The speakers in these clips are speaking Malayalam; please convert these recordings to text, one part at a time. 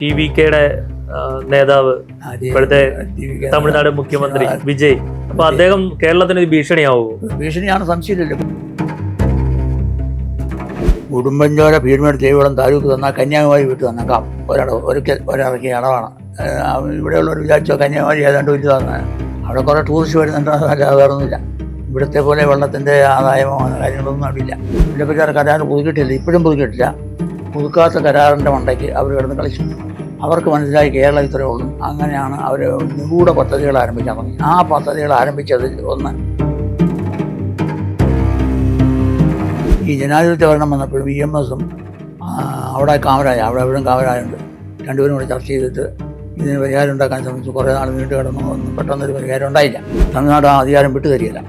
ടി.വി.കെയുടെ നേതാവ് ഇപ്പോഴത്തെ തമിഴ്നാട് മുഖ്യമന്ത്രി വിജയ്. അപ്പൊ അദ്ദേഹം കേരളത്തിന് ഒരു ഭീഷണിയാവുമോ? ഭീഷണിയാണ്, സംശയമില്ലല്ലോ. ഉടുമ്പൻചോല പീരുമേട് ദേവികുളം താലൂക്ക് തന്നാൽ കന്യാകുമാരി വിട്ട് തന്നേക്കാം. ഒരിറക്കിയ അളവാണ്. ഇവിടെയുള്ളവർ വിചാരിച്ചോ കന്യാകുമാരി ഏതാണ്ട് വലുതാണ്. അവിടെ കുറേ ടൂറിസ്റ്റ് വരുന്നുണ്ട്, അല്ലാതെ വേറൊന്നുമില്ല. ഇവിടുത്തെ പോലെ വെള്ളത്തിൻ്റെ ആദായമോ കാര്യങ്ങളൊന്നും അവിടില്ല. ഇതിനെപ്പറ്റി കരാർ പുതുക്കിയിട്ടില്ല, ഇപ്പോഴും പുതുക്കിയിട്ടില്ല. പുതുക്കാത്ത കരാറിൻ്റെ മണ്ടയ്ക്ക് അവർ കിടന്ന് കളിച്ചു. അവർക്ക് മനസ്സിലായി കേരളം ഇത്രയേ ഉള്ളൂ. അങ്ങനെയാണ് അവർ നിഗൂഢ പദ്ധതികൾ ആരംഭിക്കാൻ തുടങ്ങി. ആ പദ്ധതികൾ ആരംഭിച്ചതിൽ ഒന്ന് ഈ ജനാധിപത്യ ഭരണം വന്നപ്പോൾ EMS-ഉം അവിടെ കാമരാജ്, അവിടെ എവിടെയും കാമരാജുണ്ട്, രണ്ടുപേരും കൂടെ ചർച്ച ചെയ്തിട്ട് ഇതിന് പരിഹാരം ഉണ്ടാക്കാൻ ശ്രമിച്ചു. കുറേ നാൾ നീണ്ടു കിടന്നു, ഒന്നും പെട്ടെന്നൊരു പരിഹാരം ഉണ്ടായില്ല. തമിഴ്നാട് ആ അധികാരം വിട്ടു തരികയില്ല.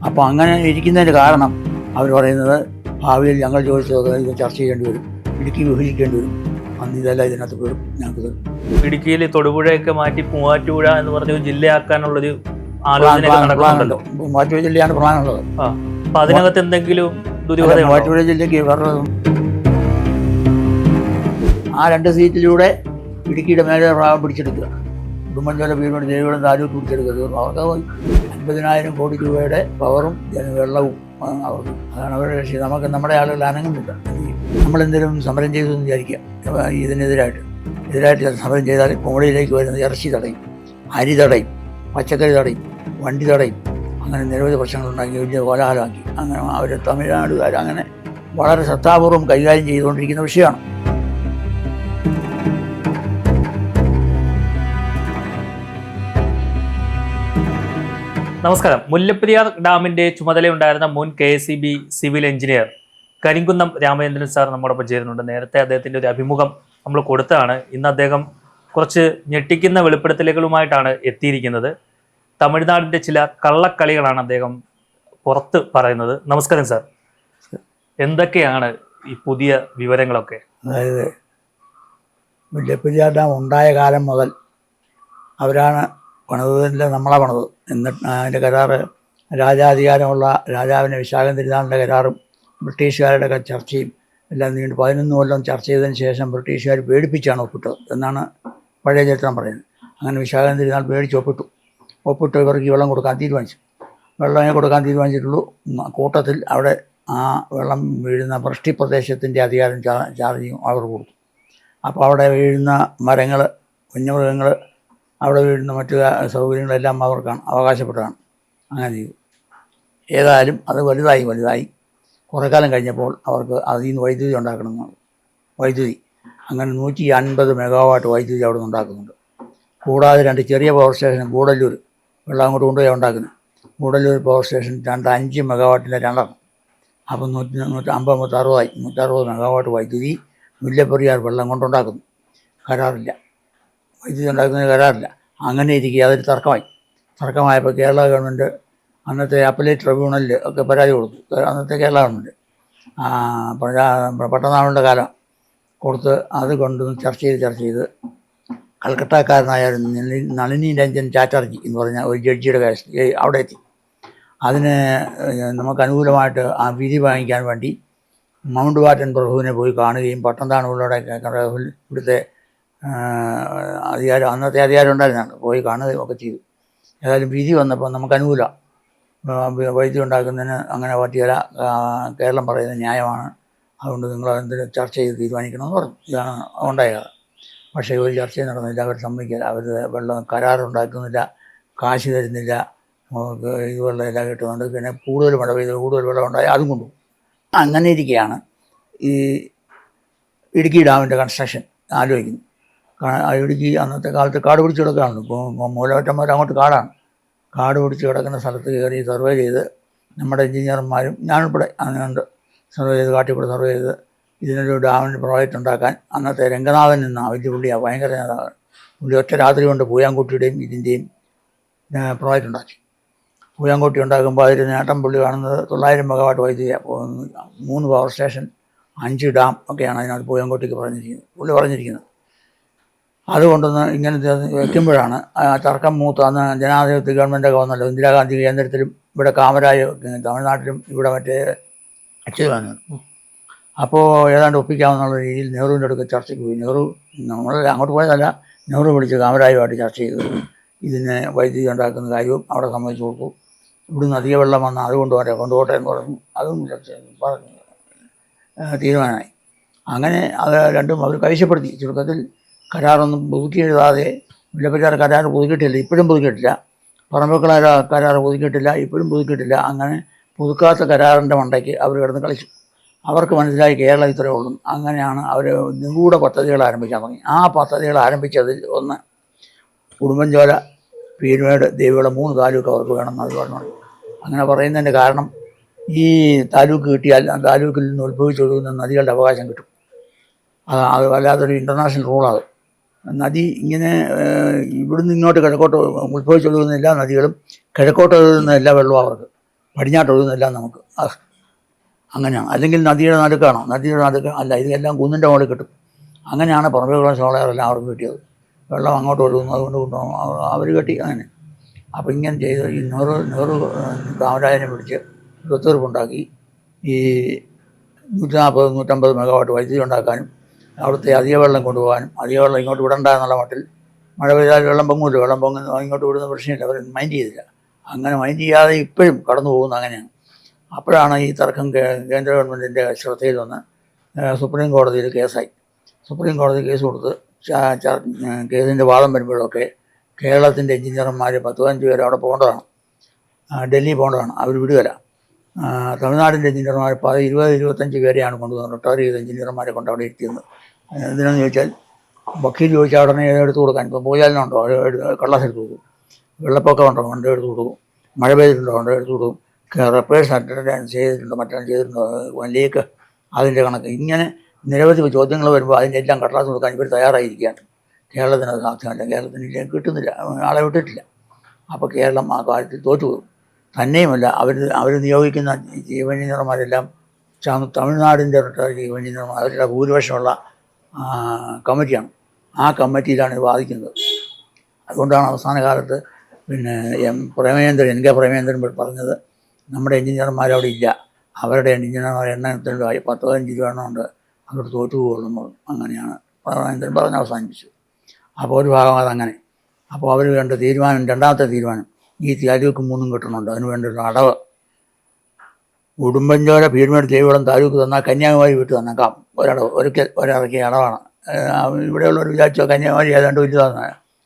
അപ്പോൾ അങ്ങനെ ഇരിക്കുന്നതിന് കാരണം അവർ പറയുന്നത് ഭാവിയിൽ ഞങ്ങൾ ചോദിച്ചത് ഇത് ചർച്ച ചെയ്യേണ്ടി വരും, ഇടുക്കി വിഭജിക്കേണ്ടി വരും, അന്ന് ഇതെല്ലാം ഇതിനകത്ത് വരും, ഞങ്ങൾക്ക് തരും. ഇടുക്കിയിൽ തൊടുപുഴയൊക്കെ മാറ്റി മൂവാറ്റുപുഴ എന്ന് പറഞ്ഞ ജില്ലയാക്കാനുള്ളൊരു ആലോചന നടക്കുന്നുണ്ടല്ലോ. മൂവാറ്റുപുഴ ജില്ലയാണ് പ്രധാനമുള്ളത്. അപ്പൊ അതിനകത്ത് എന്തെങ്കിലും മൂവാറ്റുപുഴ ജില്ലയ്ക്ക് വേറെ ആ 2 സീറ്റിലൂടെ ഇടുക്കിയുടെ മേലെ ഭാഗം പിടിച്ചെടുക്കുക. ഉടുമ്പൻചോല പീരുമേട് ദേവികുളം താലൂക്ക് പിടിച്ചെടുക്കുക. അവർക്ക് 50,000 കോടി രൂപയുടെ പവറും വെള്ളവും അവർക്ക്. അതാണ് അവരുടെ ലക്ഷ്യം. നമുക്ക് നമ്മുടെ ആളുകൾ അനങ്ങുന്നില്ല. നമ്മളെന്തെങ്കിലും സമരം ചെയ്തു എന്ന് വിചാരിക്കുക. ഇതിനെതിരായിട്ട് സമരം ചെയ്താൽ കോടതിയിലേക്ക് വരുന്നത് ഇറച്ചി തടയും, അരി തടയും, പച്ചക്കറി തടയും, വണ്ടി തടയും. അങ്ങനെ നിരവധി പ്രശ്നങ്ങളുണ്ടാക്കി വലിയ കോലാഹലമാക്കി. അങ്ങനെ അവർ തമിഴ്നാടുകാർ അങ്ങനെ വളരെ ശ്രദ്ധാപൂർവം കൈകാര്യം ചെയ്തുകൊണ്ടിരിക്കുന്ന വിഷയമാണ്. നമസ്കാരം. മുല്ലപ്പെരിയാർ ഡാമിന്റെ ചുമതലയുണ്ടായിരുന്ന മുൻ KSEB civil engineer Karimkunnam Ramachandran sir നമ്മോടൊപ്പം ചേരുന്നുണ്ട്. നേരത്തെ അദ്ദേഹത്തിന്റെ ഒരു അഭിമുഖം നമ്മൾ കൊടുത്തതാണ്. ഇന്ന് അദ്ദേഹം കുറച്ച് ഞെട്ടിക്കുന്ന വെളിപ്പെടുത്തലുകളുമായിട്ടാണ് എത്തിയിരിക്കുന്നത്. തമിഴ്നാടിന്റെ ചില കള്ളക്കളികളാണ് അദ്ദേഹം പുറത്ത് പറയുന്നത്. നമസ്കാരം സാർ, എന്തൊക്കെയാണ് ഈ പുതിയ വിവരങ്ങളൊക്കെ? അതായത് മുല്ലപ്പെരിയാർ ഡാം ഉണ്ടായ കാലം മുതൽ അവരാണ് പണിതല്ല, നമ്മളെ പണിത്. എന്നിട്ട് അതിൻ്റെ കരാറ് രാജാധികാരമുള്ള രാജാവിൻ്റെ വിശാഖം തിരുനാളിൻ്റെ കരാറും ബ്രിട്ടീഷുകാരുടെ ചർച്ചയും എല്ലാം നീണ്ട് 11 കൊല്ലം ചർച്ച ചെയ്തതിന് ശേഷം ബ്രിട്ടീഷുകാർ പേടിപ്പിച്ചാണ് ഒപ്പിട്ടത് എന്നാണ് പഴയ ചരിത്രം പറയുന്നത്. അങ്ങനെ വിശാഖം തിരുനാൾ പേടിച്ച് ഒപ്പിട്ട് ഇവർക്ക് വെള്ളം കൊടുക്കാൻ തീരുമാനിച്ചു. വെള്ളമേ കൊടുക്കാൻ തീരുമാനിച്ചിട്ടുള്ളൂ. കൂട്ടത്തിൽ അവിടെ ആ വെള്ളം വീഴുന്ന വൃഷ്ടി പ്രദേശത്തിൻ്റെ അധികാരം ചാർജ് അവർ കൊടുത്തു. അപ്പോൾ അവിടെ വീഴുന്ന മരങ്ങൾ, വന്യമൃഗങ്ങൾ, അവിടെ വീഴുന്ന മറ്റു സൗകര്യങ്ങളെല്ലാം അവർക്കാണ് അവകാശപ്പെട്ടതാണ്. അങ്ങനെ ചെയ്തു. ഏതായാലും അത് വലുതായി കുറേ കാലം കഴിഞ്ഞപ്പോൾ അവർക്ക് അതിൽ നിന്ന് വൈദ്യുതി ഉണ്ടാക്കണമെന്നാണ്. അങ്ങനെ 150 മെഗാവാട്ട് വൈദ്യുതി അവിടെ നിന്ന് ഉണ്ടാക്കുന്നുണ്ട്. കൂടാതെ 2 ചെറിയ പവർ സ്റ്റേഷൻ, ഗൂഡല്ലൂർ വെള്ളം അങ്ങോട്ട് കൊണ്ടുപോയി ഉണ്ടാക്കുന്നത്. Gudalur power station 5 മെഗാവാട്ടിൻ്റെ 2. അപ്പം 160 മെഗാവാട്ട് വൈദ്യുതി മുല്ലപ്പെരിയാർ വെള്ളം കൊണ്ടുണ്ടാക്കുന്നു. കരാറില്ല, വൈദ്യുതി ഉണ്ടാക്കുന്നതിന് കരാറില്ല. അങ്ങനെ ഇരിക്കുക അതൊരു തർക്കമായപ്പോൾ കേരള ഗവൺമെൻറ് അന്നത്തെ അപ്പലേറ്റ് ട്രിബ്യൂണലിൽ ഒക്കെ പരാതി കൊടുത്തു. അന്നത്തെ കേരള ഗവൺമെൻറ് പട്ടനാളുടെ കാലം കൊടുത്ത് അത് കൊണ്ടുവന്ന് ചർച്ച ചെയ്ത് കൽക്കട്ടക്കാരനായ നളിനി രഞ്ജൻ ചാറ്റർജി എന്ന് പറഞ്ഞ ഒരു ജഡ്ജിയുടെ കേസ് അവിടെ എത്തി. അതിന് നമുക്ക് അനുകൂലമായിട്ട് ആ വിധി വാങ്ങിക്കാൻ വേണ്ടി മൗണ്ട് ബാറ്റൻ പ്രഭുവിനെ പോയി കാണുകയും പട്ടംതാണുള്ളവരുടെ ഇവിടുത്തെ അന്നത്തെ അധികാരം ഉണ്ടായിരുന്നതാണ്, പോയി കാണുകയും ഒക്കെ ചെയ്തു. ഏതായാലും വിധി വന്നപ്പോൾ നമുക്ക് അനുകൂലം, വൈദ്യുതി ഉണ്ടാക്കുന്നതിന് അങ്ങനെ പറ്റിയല്ല, കേരളം പറയുന്നത് ന്യായമാണ്, അതുകൊണ്ട് നിങ്ങൾ എന്തെങ്കിലും ചർച്ച ചെയ്ത് തീരുമാനിക്കണമെന്ന് പറഞ്ഞു. ഇതാണ് ഉണ്ടായത്. പക്ഷേ ഒരു ചർച്ചയും നടന്നില്ല. അവർ സമ്മതിക്കില്ല. അവർ വെള്ളം കരാറുണ്ടാക്കുന്നില്ല, കാശ് തരുന്നില്ല, ഇത് വെള്ളം എല്ലാം കിട്ടുന്നുണ്ട്. പിന്നെ കൂടുതൽ മഴ പെയ്ത് കൂടുതൽ വെള്ളം ഉണ്ടായി അതും കൊണ്ടുപോകും. അങ്ങനെ ഇരിക്കുകയാണ് ഈ ഇടുക്കി ഡാമിൻ്റെ കൺസ്ട്രക്ഷൻ ആലോചിക്കുന്നത്. ഇടുക്കി അന്നത്തെ കാലത്ത് കാട് പിടിച്ച് കിടക്കുകയാണ്. ഇപ്പോൾ മൂലമറ്റന്മാർ അങ്ങോട്ട് കാട് പിടിച്ച് കിടക്കുന്ന സ്ഥലത്ത് കയറി സർവേ ചെയ്ത് നമ്മുടെ എഞ്ചിനീയർമാരും ഞാനുൾപ്പെടെ അങ്ങനെയുണ്ട് സർവേ ചെയ്ത് കാട്ടിക്കൂടെ സർവേ ചെയ്ത് ഇതിനൊരു ഡാമിൻ്റെ പ്രോജക്റ്റ് ഉണ്ടാക്കാൻ അന്നത്തെ രംഗനാഥൻ എന്ന വലിയ പുള്ളിയാണ്, ഭയങ്കര നേതാവ്. പുള്ളി ഒറ്റ രാത്രി കൊണ്ട് പൂയാൻകുട്ടിയുടെയും ഇതിൻ്റെയും പ്രോജക്റ്റ് ഉണ്ടാക്കി. പൂയാൻകുട്ടി ഉണ്ടാക്കുമ്പോൾ അതിൽ നേട്ടം പുള്ളി കാണുന്നത് 900 മെഗാവാട്ട് വൈദ്യുതിയാണ്. 3 പവർ സ്റ്റേഷൻ, 5 ഡാം ഒക്കെയാണ് അതിനകത്ത് പൂയാൻകുട്ടിക്ക് പുള്ളി പറഞ്ഞിരിക്കുന്നത്. അതുകൊണ്ടൊന്ന് ഇങ്ങനെ വയ്ക്കുമ്പോഴാണ് തർക്കം മൂത്ത്. അന്ന് ജനാധിപത്യ ഗവൺമെൻറ്റൊക്കെ വന്നല്ലോ, ഇന്ദിരാഗാന്ധി കേന്ദ്രത്തിലും ഇവിടെ കാമരാജ് തമിഴ്നാട്ടിലും ഇവിടെ മറ്റേ അച്യുതാനന്ദൻ. അപ്പോൾ ഏതാണ്ട് ഒപ്പിക്കാമെന്നുള്ള രീതിയിൽ നെഹ്റുവിൻ്റെ അടുത്ത് ചർച്ചയ്ക്ക് പോയി. നെഹ്റു നമ്മൾ അങ്ങോട്ട് പോയതല്ല, നെഹ്റു വിളിച്ച് കാമരാജുമായിട്ട് ചർച്ച ചെയ്തു. ഇതിന് വൈദ്യുതി ഉണ്ടാക്കുന്ന കാര്യവും അവിടെ സമ്മതിച്ചു കൊടുത്തു. ഇവിടുന്ന് അധിക വെള്ളം വന്നാൽ അത് കൊണ്ടുപോട്ടെ എന്ന് പറഞ്ഞു. അതും ചർച്ച ചെയ്തു, പറഞ്ഞു, തീരുമാനമായി. അങ്ങനെ അത് രണ്ടും അവർ കൈവശപ്പെടുത്തി. ചുരുക്കത്തിൽ കരാറൊന്നും പുതുക്കി എഴുതാതെ, മുല്ലപ്പെരിയാർ കരാർ പുതുക്കിയിട്ടില്ല, ഇപ്പോഴും പുതുക്കിയിട്ടില്ല. പറമ്പൊക്കെ കരാർ പുതുക്കിയിട്ടില്ല, ഇപ്പോഴും പുതുക്കിയിട്ടില്ല. അങ്ങനെ പുതുക്കാത്ത കരാറിൻ്റെ മണ്ടയ്ക്ക് അവർ കിടന്ന് കളിച്ചു. അവർക്ക് മനസ്സിലായി കേരളം ഇത്രയേ ഉള്ളൂ. അങ്ങനെയാണ് അവർ നിഗൂഢ പദ്ധതികൾ ആരംഭിക്കാൻ തുടങ്ങി. ആ പദ്ധതികൾ ആരംഭിച്ചതിൽ ഒന്ന് ഉടുമ്പൻചോല, പീരുമേട്, ദേവികുളം 3 താലൂക്ക് അവർക്ക് വേണമെന്ന് അത് പറഞ്ഞു. അങ്ങനെ പറയുന്നതിൻ്റെ കാരണം, ഈ താലൂക്ക് കിട്ടിയാൽ ആ താലൂക്കിൽ നിന്ന് ഉത്ഭവിച്ചൊഴുകുന്ന നദികളുടെ അവകാശം കിട്ടും. അത് വല്ലാത്തൊരു ഇൻ്റർനാഷണൽ റൂളാണ്. നദി ഇങ്ങനെ ഇവിടുന്ന് ഇങ്ങോട്ട് കിഴക്കോട്ട് ഉത്ഭവിച്ചൊഴുകുന്ന എല്ലാ നദികളും കിഴക്കോട്ട് ഒഴുകുന്ന എല്ലാ വെള്ളവും അവർക്ക്, പടിഞ്ഞാട്ട് ഒഴുകുന്നതെല്ലാം നമുക്ക്. അങ്ങനെയാണ്. അല്ലെങ്കിൽ നദിയുടെ നടുക്കാണോ? നദിയുടെ നടുക്ക് അല്ല, ഇതെല്ലാം കുന്നിൻ്റെ മുകളിൽ കിട്ടും. അങ്ങനെയാണ് പറമ്പുകളും സോളയാറെല്ലാം അവർക്ക് കിട്ടിയത്. വെള്ളം അങ്ങോട്ട് ഒഴുകുന്നു, അതുകൊണ്ട് കൊണ്ടുപോകും അവർ കെട്ടി. അങ്ങനെ അപ്പോൾ ഇങ്ങനെ ചെയ്ത് ഈ നെഹ്റു കാമരാജനെ പിടിച്ച് ഒത്തുതീർപ്പുണ്ടാക്കി ഈ 140-150 മെഗാവാട്ട് വൈദ്യുതി ഉണ്ടാക്കാനും അവിടുത്തെ അധിക വെള്ളം കൊണ്ടുപോകാനും, അധിക വെള്ളം ഇങ്ങോട്ട് വിടണ്ട എന്നുള്ള മട്ടിൽ. മഴ പെയ്താൽ വെള്ളം പൊങ്ങുമല്ലോ, വെള്ളം പൊങ്ങുന്ന ഇങ്ങോട്ട് വിടുന്ന പ്രശ്നമില്ല, അവർ മൈൻഡ് ചെയ്തില്ല. അങ്ങനെ മൈൻഡ് ചെയ്യാതെ ഇപ്പോഴും കടന്നു പോകുന്നത് അങ്ങനെയാണ്. അപ്പോഴാണ് ഈ തർക്കം കേന്ദ്ര ഗവൺമെൻറ്റിൻ്റെ ശ്രദ്ധയിൽ വന്ന് സുപ്രീം കോടതിയിൽ കേസായി. സുപ്രീം കോടതി കേസ് കൊടുത്ത് കേസിൻ്റെ വാദം വരുമ്പോഴൊക്കെ കേരളത്തിൻ്റെ എഞ്ചിനീയർമാർ 10-15 പേര് അവിടെ പോകേണ്ടതാണ്, ഡൽഹി പോകേണ്ടതാണ്. അവർ വിടുകയില്ല. തമിഴ്നാടിൻ്റെ എഞ്ചിനീയർമാർ 20-25 പേരെയാണ് കൊണ്ടുവന്നത്, റിട്ടയർ ചെയ്ത എഞ്ചിനീയർമാരെ കൊണ്ട് അവിടെ ഇരുത്തിയത്. എന്തിനാണെന്ന് ചോദിച്ചാൽ, വക്കീൽ ചോദിച്ചാൽ ഉടനെ എടുത്തു കൊടുക്കാൻ. ഇപ്പോൾ ഭൂചാലനുണ്ടോ, കള്ളാസ് എടുത്തു കൊടുക്കും. വെള്ളപ്പൊക്കം ഉണ്ടോ, വണ്ടി എടുത്തു കൊടുക്കും. മഴ പെയ്തിട്ടുണ്ടോ, വണ്ടി എടുത്തു കൊടുക്കും. റിപ്പയേഴ്സ് അറ്റൻഡ് ചെയ്തിട്ടുണ്ടോ, മറ്റേ ചെയ്തിട്ടുണ്ടോ, ലീക്ക്, അതിൻ്റെ കണക്ക്. ഇങ്ങനെ നിരവധി ചോദ്യങ്ങൾ വരുമ്പോൾ അതിൻ്റെ എല്ലാം കടലാസ് കൊടുക്കാൻ ഇവർ തയ്യാറായിരിക്കുകയാണ്. കേരളത്തിന് അത് സാധ്യമല്ല, കേരളത്തിന് കിട്ടുന്നില്ല, ആളെ വിട്ടിട്ടില്ല. അപ്പോൾ കേരളം ആ കാര്യത്തിൽ തോറ്റുപോകും. തന്നെയുമല്ല, അവർ നിയോഗിക്കുന്ന ചീഫ് എഞ്ചിനീയർമാരെല്ലാം തമിഴ്നാടിൻ്റെ ചീഫ് എഞ്ചിനീയർമാർ, അവരുടെ ഭൂരിപക്ഷമുള്ള കമ്മിറ്റിയാണ്. ആ കമ്മിറ്റിയിലാണ് വാദിക്കുന്നത്. അതുകൊണ്ടാണ് അവസാന കാലത്ത് പിന്നെ എൻ കെ പ്രേമചന്ദ്രൻ പറഞ്ഞത്, നമ്മുടെ എഞ്ചിനീയർമാർ അവിടെ ഇല്ല, അവരുടെ എഞ്ചിനീയർമാർ എണ്ണത്തിൽ 10-15 രൂപയുണ്ട്, അവർ തോറ്റുപോകുള്ളൂ. അങ്ങനെയാണ് പ്രേമചന്ദ്രൻ പറഞ്ഞ് അവസാനിപ്പിച്ചത്. അപ്പോൾ ഒരു ഭാഗം അതങ്ങനെ. അപ്പോൾ അവർ വേണ്ട തീരുമാനം, രണ്ടാമത്തെ തീരുമാനം, ഈ താലൂക്ക് 3 കിട്ടണമുണ്ട്, അതിന് വേണ്ടിയുള്ള അടവ്. ഉടുമ്പൻചോല, പീരുമേട്, ദേവികുളം താലൂക്ക് തന്നാൽ കന്യാകുമാരി വിട്ട് തന്നേക്കാം ഒരടവ്, ഒരിറക്കിയ അടവാണ്. ഇവിടെയുള്ളവർ വിചാരിച്ചോ കന്യാകുമാരി ഏതാണ്ട് വലുതാണ്,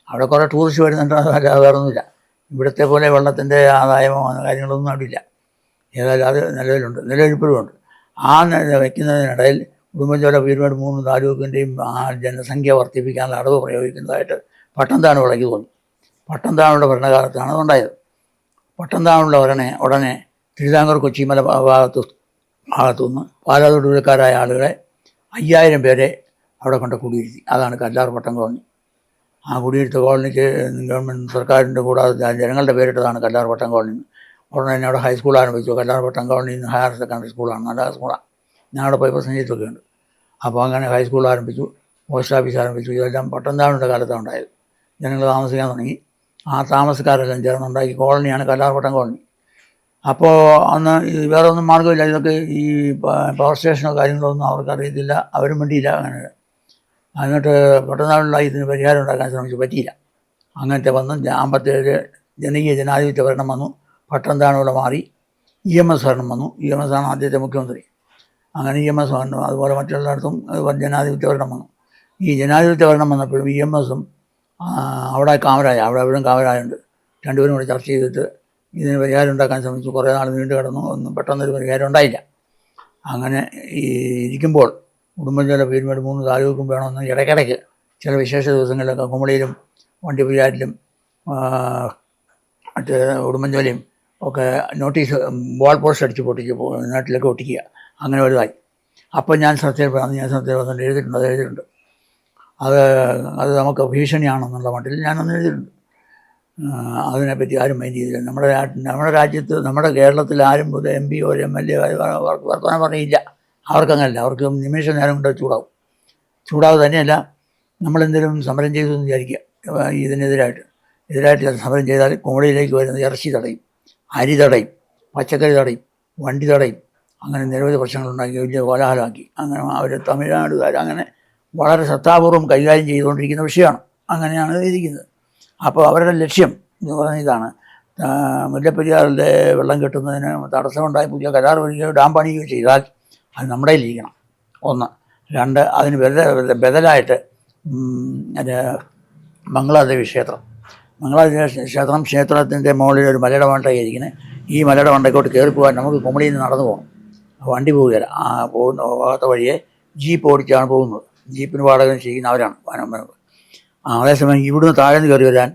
അവിടെ കുറേ ടൂറിസ്റ്റ് വരുന്നുണ്ട്, അല്ലാതെ വേറൊന്നുമില്ല. ഇവിടുത്തെ പോലെ വെള്ളത്തിൻ്റെ ആദായമോ കാര്യങ്ങളൊന്നും അവിടെ ഇല്ല. ഏതായാലും അത് നിലവിലിപ്പോഴും ഉണ്ട്. ആ വയ്ക്കുന്നതിനിടയിൽ ഉടുമ്പൻചോല, പീരുമേട് 3 താലൂക്കിൻ്റെയും ആ ജനസംഖ്യ വർദ്ധിപ്പിക്കാനുള്ള അടവ് പ്രയോഗിക്കുന്നതായിട്ട് പട്ടംതാണ വിളയ്ക്ക് തോന്നി. പട്ടംതാണയുടെ ഭരണകാലത്താണ് അതുണ്ടായത്. പട്ടംതാണുള്ള ഉടനെ തിരുവിതാംകൂർ കൊച്ചിമല ഭാഗത്തുനിന്ന് പാലാതൊടുക്കാരായ ആളുകളെ 5000 പേരെ അവിടെ കൊണ്ട് കുടിയിരുത്തി. അതാണ് കല്ലാർ പട്ടം കോളനി. ആ കുടിയിരുത്ത കോളനിക്ക് ഗവൺമെൻറ് സർക്കാരിൻ്റെ കൂടാതെ ജനങ്ങളുടെ പേരിട്ടതാണ് കല്ലാർ പട്ടം കോളനി. ഉടനെ തന്നെ അവിടെ ഹൈസ്കൂൾ ആരംഭിച്ചു. കല്ലാർ പട്ടം കോളനി ഹയർ സെക്കൻഡറി സ്കൂളാണ്, നല്ല സ്കൂളാണ്. ഞങ്ങളുടെ പേപ്പർ സഞ്ചിത്തൊക്കെ ഉണ്ട്. അപ്പോൾ അങ്ങനെ ഹൈസ്കൂൾ ആരംഭിച്ചു, പോസ്റ്റ് ഓഫീസ് ആരംഭിച്ചു. ഇതെല്ലാം പട്ടംതാണയുടെ കാലത്താണ് ഉണ്ടായത്. ജനങ്ങൾ താമസിക്കാൻ തുടങ്ങി. ആ താമസക്കാരെല്ലാം ചേർന്നുണ്ടാക്കി കോളനിയാണ് കല്ലാർ പട്ടം കോളനി. അപ്പോൾ അന്ന് വേറെ ഒന്നും മാർഗ്ഗമില്ല. ഇതൊക്കെ ഈ പവർ സ്റ്റേഷനോ കാര്യങ്ങളോ ഒന്നും അവർക്കറിയത്തില്ല, അവരും വേണ്ടിയില്ല. അങ്ങനെ എന്നിട്ട് പട്ടംതാണുള്ള ഇതിന് പരിഹാരം ഉണ്ടാക്കാൻ ശ്രമിച്ചു, പറ്റിയില്ല. അങ്ങനത്തെ വന്നു 57 ജനകീയ ജനാധിപത്യ ഭരണം വന്നു. പട്ടംതാണുള്ള മാറി EMS ഭരണം വന്നു. EMS ആണ് ആദ്യത്തെ മുഖ്യമന്ത്രി. അങ്ങനെ EMS വന്നു. അതുപോലെ മറ്റുള്ളിടത്തും ജനാധിപത്യ ഭരണം വന്നു. ഈ ജനാധിപത്യ ഭരണം വന്നപ്പോഴും EMSഉം അവിടെ എവിടെയും കാമരാജുണ്ട്. രണ്ടുപേരും കൂടെ ചർച്ച ചെയ്തിട്ട് ഇതിന് പരിഹാരം ഉണ്ടാക്കാൻ ശ്രമിച്ചു. കുറേ നാൾ നീണ്ടു കിടന്നു. ഒന്നും പെട്ടെന്നൊരു പരിഹാരം ഉണ്ടായില്ല. അങ്ങനെ ഇരിക്കുമ്പോൾ ഉടുമ്പൻചോല, പീരുമേട് 3 താലൂക്കും വേണമെന്ന് ഇടയ്ക്കിടയ്ക്ക് ചില വിശേഷ ദിവസങ്ങളിലൊക്കെ കുമളിയിലും വണ്ടിപ്പെരിയാറിലും മറ്റ് ഉടുമ്പൻചോലയും ഒക്കെ നോട്ടീസ് വാൾ പോസ്റ്റ് അടിച്ച് പൊട്ടിച്ച് നാട്ടിലൊക്കെ ഒട്ടിക്കുക. അങ്ങനെ വലുതായി. അപ്പോൾ ഞാൻ ശ്രദ്ധയിൽ വന്നിട്ട് എഴുതിയിട്ടുണ്ട്. അത് നമുക്ക് ഭീഷണിയാണെന്നുള്ള മട്ടിൽ ഞാനൊന്ന് എഴുതിയിട്ടുണ്ട്. അതിനെപ്പറ്റി ആരും മൈൻഡ് ചെയ്തില്ല. നമ്മുടെ രാജ്യത്ത്, നമ്മുടെ കേരളത്തിൽ ആരും ഒരു MP ഒരു MLA വർത്തമാനം പറഞ്ഞില്ല. അവർക്കങ്ങനല്ല. അവർക്ക് നിമിഷ നേരം കൊണ്ട് ചൂടാവ് തന്നെയല്ല. നമ്മളെന്തെങ്കിലും സമരം ചെയ്തു എന്ന് വിചാരിക്കുക, ഇതിനെതിരായിട്ട് സമരം ചെയ്താൽ കുമളിയിലേക്ക് വരുന്ന ഇറച്ചി തടയും, അരി തടയും, പച്ചക്കറി തടയും, വണ്ടി തടയും. അങ്ങനെ നിരവധി പ്രശ്നങ്ങളുണ്ടാക്കി വലിയ കോലാഹലമാക്കി. അങ്ങനെ അവർ തമിഴ്നാടുകാർ അങ്ങനെ വളരെ ശ്രദ്ധാപൂർവം കൈകാര്യം ചെയ്തുകൊണ്ടിരിക്കുന്ന വിഷയമാണ്. അങ്ങനെയാണ് ഇരിക്കുന്നത്. അപ്പോൾ അവരുടെ ലക്ഷ്യം എന്ന് പറയുന്നത് ഇതാണ്. മുല്ലപ്പെരിയാറിൻ്റെ വെള്ളം കെട്ടുന്നതിന് തടസ്സമുണ്ടായി പുതിയ കരാർ വരികയോ ഡാം പണിയുകയോ ചെയ്താൽ അത് നമ്മുടെ കയ്യിലിരിക്കണം. ഒന്ന്. രണ്ട്, അതിന് ബദലായിട്ട് മംഗളാദേവി ക്ഷേത്രം, ക്ഷേത്രത്തിൻ്റെ മുകളിൽ ഒരു മലയുടെ മണ്ടയിരിക്കുന്നത്. ഈ മലയുടെ മണ്ടയ്ക്കോട്ട് കയറി പോകാൻ നമുക്ക് കുമളിയിൽ നിന്ന് നടന്നു പോകണം. വണ്ടി പോവുകയില്ല. പോകാത്ത വഴിയെ ജീപ്പ് ഓടിച്ചാണ് പോകുന്നത്. ജീപ്പിന് വാടക ചെയ്യുന്ന അവരാണ്. അതേസമയം ഇവിടുന്ന് താഴെ നിന്ന് കയറി വരാൻ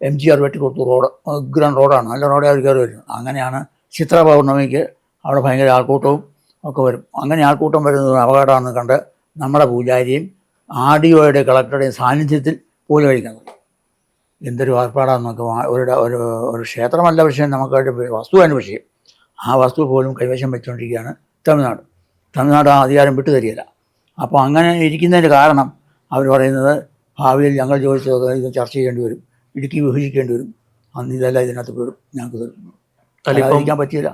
MGR വെട്ടിക്കൊടുത്തു റോഡ്, ഉഗ്രം റോഡാണ്, നല്ല റോഡേ അവർ കയറി വരുന്നത്. അങ്ങനെയാണ് ചിത്ര പൗർണമിക്ക് അവിടെ ഭയങ്കര ആൾക്കൂട്ടവും ഒക്കെ വരും. അങ്ങനെ ആൾക്കൂട്ടം വരുന്നത് അപകടമാണെന്ന് കണ്ട് നമ്മുടെ പൂജാരിയും RDOയുടെ കളക്ടറുടെയും സാന്നിധ്യത്തിൽ പൂജ കഴിക്കുന്നത്. എന്തൊരു ഏർപ്പാടാണെന്നൊക്കെ. ഒരു ക്ഷേത്രമല്ല വിഷയം, നമുക്കായിട്ട് വസ്തുവാണ് വിഷയം. ആ വസ്തു പോലും കൈവശം വെച്ചുകൊണ്ടിരിക്കുകയാണ് തമിഴ്നാട് ആ അധികാരം വിട്ടു തരികയില്ല. അപ്പോൾ അങ്ങനെ ഇരിക്കുന്നതിൻ്റെ കാരണം അവർ പറയുന്നത് ഭാവിയിൽ ഞങ്ങൾ ചോദിച്ചത് ഇത് ചർച്ച ചെയ്യേണ്ടി വരും, ഇടുക്കി വിഭജിക്കേണ്ടി വരും, അന്ന് ഇതെല്ലാം ഇതിനകത്ത് പെടും, ഞങ്ങൾക്ക് ഇരിക്കാൻ പറ്റിയില്ല.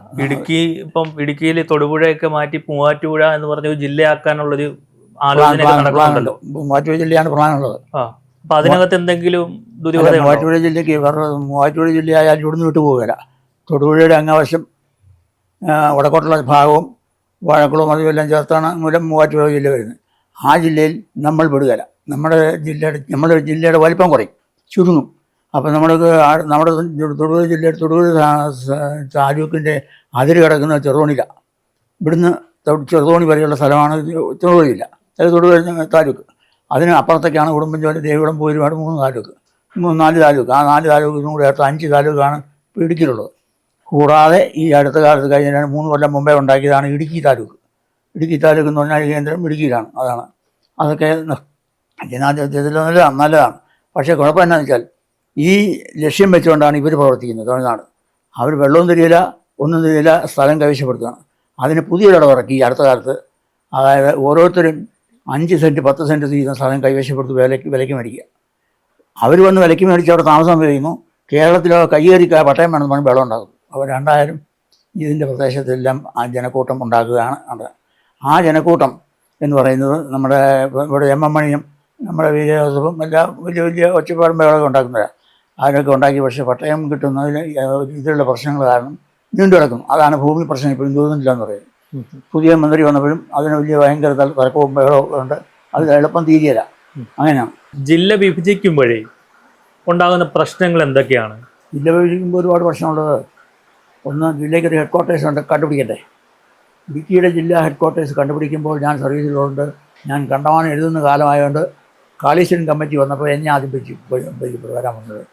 ഇടുക്കിയിൽ തൊടുപുഴയൊക്കെ മാറ്റി മൂവാറ്റുപുഴ എന്ന് പറഞ്ഞ ഒരു ജില്ലയാക്കാനുള്ളൊരു ആലോചന, മൂവാറ്റുപുഴ ജില്ലയാണ് പ്ലാനുള്ളത്. അപ്പൊ അതിനകത്ത് എന്തെങ്കിലും മൂവാറ്റുപുഴ ജില്ലയ്ക്ക് മൂവാറ്റുപുഴ ജില്ലയായാലും ഇവിടുന്ന് വിട്ടു പോവുകയില്ല. തൊടുപുഴയുടെ അങ്ങവശം വടക്കോട്ടുള്ള ഭാഗവും വാഴക്കുളവും അതുമെല്ലാം ചേർത്താണ് മൂവാറ്റുപുഴ ജില്ല വരുന്നത്. ആ ജില്ലയിൽ നമ്മൾ പെടുകയില്ല. നമ്മുടെ ജില്ലയുടെ വലിപ്പം കുറയും, ചുരുങ്ങും. അപ്പം നമ്മുടെ തൊടുപുഴ ജില്ലയുടെ തൊടുപുഴ താലൂക്കിൻ്റെ അതിര് കിടക്കുന്ന ചെറുതോണിയില്ല. ഇവിടുന്ന് ചെറുതോണി വരെയുള്ള സ്ഥലമാണ് തൊടുപുഴ ജില്ല, തൊടുപുഴ താലൂക്ക്. അതിന് അപ്പുറത്തേക്കാണ് ഉടുമ്പൻചോല, ദേവികുളം, പോരുപാട് 3 താലൂക്ക്, 4 താലൂക്ക്. ആ 4 താലൂക്കിനും കൂടെ അടുത്ത് 5 താലൂക്കാണ് ഇടുക്കിയിലുള്ളത്. കൂടാതെ ഈ അടുത്ത കാലത്ത് കഴിഞ്ഞ 3 കൊല്ലം മുമ്പേ ഉണ്ടാക്കിയതാണ് ഇടുക്കി താലൂക്ക്. ഇടുക്കി താലൂക്ക് എന്ന് പറഞ്ഞാൽ കേന്ദ്രം ഇടുക്കിയിലാണ്. അതൊക്കെ ജനാധിപത്യത്തിൽ നല്ലതാണ്. പക്ഷേ കുഴപ്പം എന്നാന്ന് വെച്ചാൽ ഈ ലക്ഷ്യം വെച്ചുകൊണ്ടാണ് ഇവർ പ്രവർത്തിക്കുന്നത്. തമിഴ്നാട് അവർ വെള്ളവും തരികയില്ല, ഒന്നും തരികയില്ല, സ്ഥലം കൈവശപ്പെടുത്തുകയാണ്. അതിന് പുതിയൊരിടവിറക്കി ഈ അടുത്ത കാലത്ത്. അതായത് ഓരോരുത്തരും 5 സെൻറ്റ് 10 സെൻറ്റ് തീരുന്ന സ്ഥലം കൈവശപ്പെടുത്തി വിലയ്ക്ക് മേടിക്കുക. അവർ വന്ന് വിലയ്ക്ക് മേടിച്ച് അവിടെ താമസം കഴിയുന്നു. കേരളത്തിലോ കയ്യേറി പട്ടയം വേണമെന്ന് പറഞ്ഞ് വെള്ളം ഉണ്ടാകും. അവർ രണ്ടായാലും ഇതിൻ്റെ പ്രദേശത്തെല്ലാം ആ ജനക്കൂട്ടം ഉണ്ടാക്കുകയാണ്. ആ ജനക്കൂട്ടം എന്ന് പറയുന്നത് നമ്മുടെ ഇവിടെ MM മണിയും നമ്മുടെ വിജയോത്സവം എല്ലാം വലിയ ഒച്ചപ്പാടും ബഹളമൊക്കെ ഉണ്ടാക്കുന്നവരാണ്. അതിനൊക്കെ ഉണ്ടാക്കി. പക്ഷേ പട്ടയം കിട്ടുന്നതിൽ ഇതിലുള്ള പ്രശ്നങ്ങൾ കാരണം നീണ്ടു കിടക്കുന്നു. അതാണ് ഭൂമി പ്രശ്നം ഇപ്പോഴും തീർന്നില്ല എന്ന് പറയുന്നത്. പുതിയ മന്ത്രി വന്നപ്പോഴും അതിന് വലിയ ഭയങ്കര തർക്കവും ബഹളവും ഉണ്ട്. അത് എളുപ്പം തീരുകയില്ല. അങ്ങനെയാണ്. ജില്ല വിഭജിക്കുമ്പോഴേ ഉണ്ടാകുന്ന പ്രശ്നങ്ങൾ എന്തൊക്കെയാണ്? ജില്ല വിഭജിക്കുമ്പോൾ ഒരുപാട് പ്രശ്നമുള്ളത്. ഒന്ന്, ജില്ലയ്ക്കൊരു ഹെഡ്ക്വാർട്ടേഴ്സ് ഉണ്ട്, കണ്ടുപിടിക്കട്ടെ. ഇടുക്കിയുടെ ജില്ലാ ഹെഡ്ക്വാർട്ടേഴ്സ് കണ്ടുപിടിക്കുമ്പോൾ ഞാൻ സർവീസിലുണ്ട്. ഞാൻ കണ്ടമാനം എഴുതുന്ന കാലമായതുകൊണ്ട് കാളീശ്വരൻ കമ്മിറ്റി വന്നപ്പോൾ എന്നെ ആദ്യം വരാൻ വന്നത്.